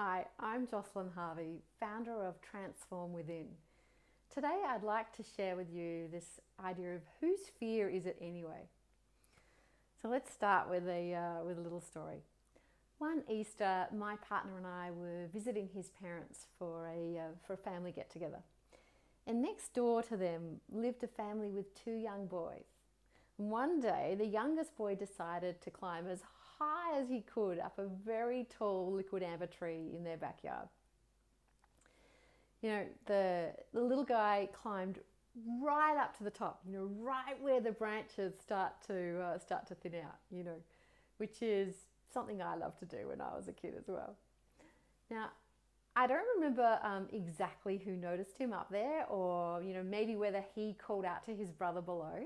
Hi, I'm Jocelyn Harvey, founder of Transform Within. Today I'd like to share with you this idea of whose fear is it anyway? So let's start with a little story. One Easter, my partner and I were visiting his parents for a family get-together. And next door to them lived a family with two young boys. And one day, the youngest boy decided to climb as high as he could up a very tall liquid amber tree in their backyard. The little guy climbed right up to the top, right where the branches start to thin out, which is something I loved to do when I was a kid as well. Now, I don't remember exactly who noticed him up there, or maybe whether he called out to his brother below.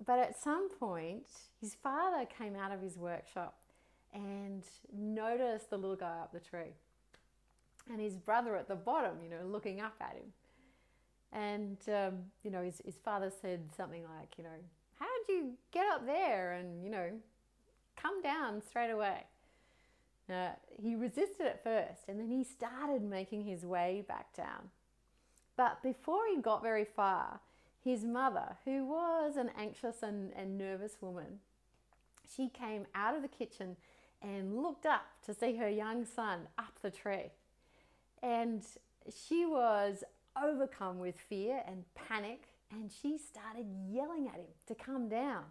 But at some point, his father came out of his workshop and noticed the little guy up the tree, and his brother at the bottom, looking up at him. And his father said something like, how'd you get up there and come down straight away? He resisted at first, and then he started making his way back down. But before he got very far, his mother, who was an anxious and nervous woman, she came out of the kitchen and looked up to see her young son up the tree. And she was overcome with fear and panic, and she started yelling at him to come down.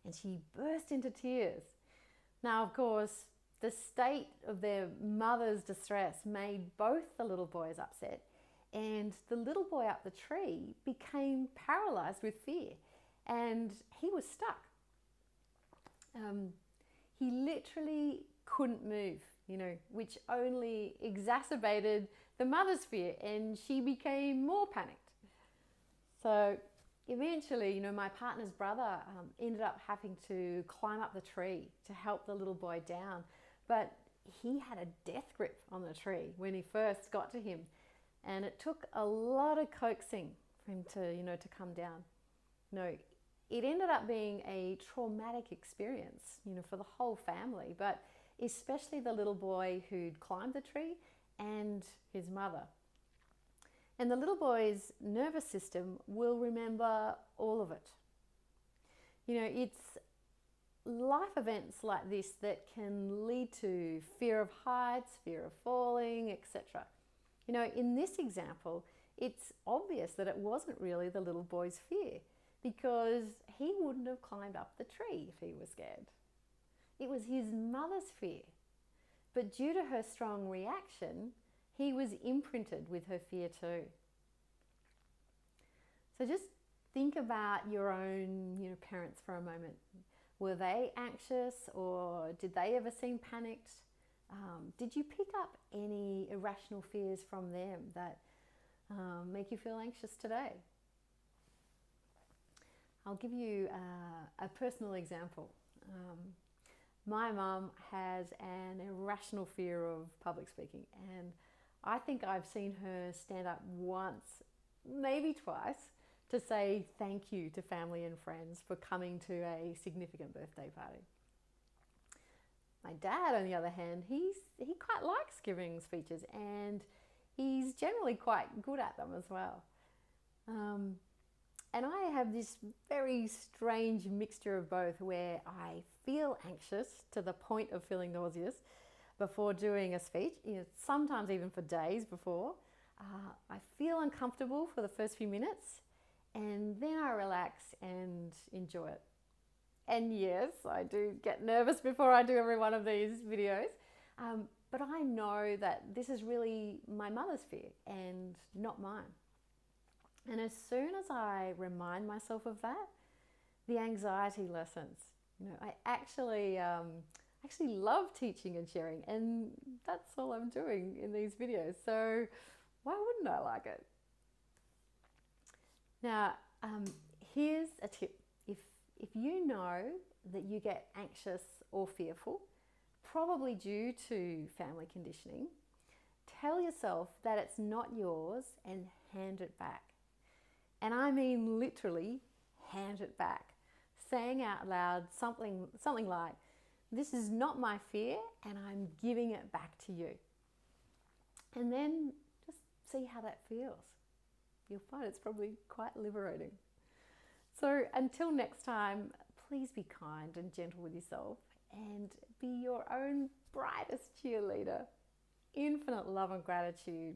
And she burst into tears. Now, of course, the state of their mother's distress made both the little boys upset, and the little boy up the tree became paralyzed with fear, and he was stuck. He literally couldn't move, which only exacerbated the mother's fear, and she became more panicked. So eventually, my partner's brother ended up having to climb up the tree to help the little boy down, but he had a death grip on the tree when he first got to him. And it took a lot of coaxing for him to come down. It ended up being a traumatic experience, for the whole family, but especially the little boy who'd climbed the tree and his mother. And the little boy's nervous system will remember all of it. It's life events like this that can lead to fear of heights, fear of falling, etc. In this example, it's obvious that it wasn't really the little boy's fear, because he wouldn't have climbed up the tree if he was scared. It was his mother's fear. But due to her strong reaction, he was imprinted with her fear too. So just think about your own, parents for a moment. Were they anxious, or did they ever seem panicked? Did you pick up any irrational fears from them that make you feel anxious today? I'll give you a personal example. My mum has an irrational fear of public speaking, and I think I've seen her stand up once, maybe twice, to say thank you to family and friends for coming to a significant birthday party. My dad, on the other hand, he quite likes giving speeches, and he's generally quite good at them as well. And I have this very strange mixture of both, where I feel anxious to the point of feeling nauseous before doing a speech, sometimes even for days before. I feel uncomfortable for the first few minutes, and then I relax and enjoy it. And yes, I do get nervous before I do every one of these videos, but I know that this is really my mother's fear and not mine. And as soon as I remind myself of that, the anxiety lessens. I actually love teaching and sharing, and that's all I'm doing in these videos. So why wouldn't I like it? Now, here's a tip. If you know that you get anxious or fearful, probably due to family conditioning, tell yourself that it's not yours and hand it back. And I mean literally hand it back, saying out loud something like, This is not my fear, and I'm giving it back to you. And then just see how that feels. You'll find it's probably quite liberating. So until next time, please be kind and gentle with yourself and be your own brightest cheerleader. Infinite love and gratitude